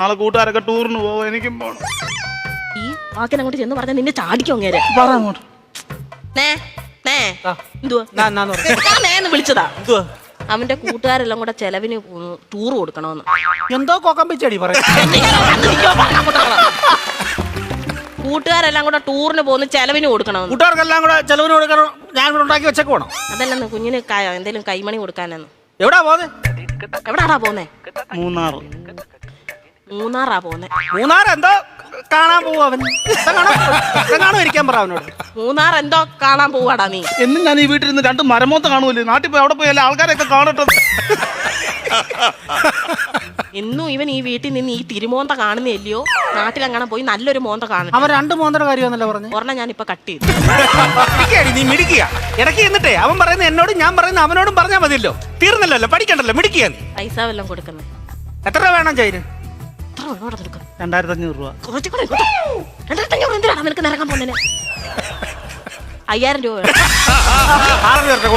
നാളെ കൂട്ടുകാരൊക്കെ ടൂറിന് പോവും, എനിക്കും പോണം. ഈ വാക്കിനെ അങ്ങോട്ട് ചെന്ന് പറഞ്ഞാൽ നിന്നെ ചാടിക്കും അങ്ങേരെ. പറ അങ്ങോട്ട്. നേന്ന് വിളിച്ചതാ. അവന്റെ കൂട്ടുകാരെല്ലാം കൂടെ ചെലവിന് ടൂർ കൊടുക്കണമെന്ന്. എന്തോ കൊക്കം പിച്ചടി പറയും. കൂട്ടുകാരെല്ലാം കൂടെ ടൂറിന് പോകുന്ന ചെലവിന് കൊടുക്കണമെന്ന്. കൂട്ടുകാർക്കെല്ലാം കൂടെ ചെലവിന് കൊടുക്കണം. ഞാൻ കൂടെ ഉണ്ടാക്കി വെച്ചേക്ക് വേണം. അതല്ലെന്ന് കുഞ്ഞിന് എന്തേലും കൈമണി കൊടുക്കാനെന്ന്. എവിടാ പോന്നെ? എവിടാടാ പോന്നെ? മൂന്നാറാ പോന്നെ. മൂന്നാർ എന്തോ കാണാൻ പോവും അവൻ. കാണോ ഇരിക്കാൻ പറ അവനോട്. മൂന്നാർ എന്തോ കാണാൻ പോവാടാ നീ. എന്നും ഞാൻ ഈ വീട്ടിൽ നിന്ന് 2 മരമോത്ത കാണുമല്ലേ, നാട്ടിൽ പോയി അവിടെ പോയി എല്ലാ ആൾക്കാരെയൊക്കെ കാണട്ടെ. എന്നും ഇവൻ ഈ വീട്ടിൽ നിന്ന് ഈ തിരുമോന്ത കാണുന്നില്ലയോ, നാട്ടിലെങ്ങനെ പോയി നല്ലൊരു മോന്ത കാണും. അവൻ 2 മോന്തര കാര്യമെന്നല്ല പറഞ്ഞു. ഒരെണ്ണം ഞാൻ ഇപ്പൊ കട്ട് ചെയ്തു. നീ മിടിക്കുക ഇടയ്ക്ക് എന്നിട്ടേ അവൻ പറയുന്ന എന്നോടും ഞാൻ പറയുന്ന അവനോടും പറഞ്ഞാൽ മതിയല്ലോ. തീർന്നല്ലോ, പഠിക്കണ്ടല്ലോ, മിടിക്കുക നീ. പൈസ വല്ലതും കൊടുക്കുന്നത് എത്ര രൂപ വേണം ചൈന്? 2500 രൂപ. 2500 എന്തിനാണ് നിനക്ക് നിറങ്ങാൻ പോകുന്നതിന്? 5000 രൂപ വേണം. 6 പേർക്ക്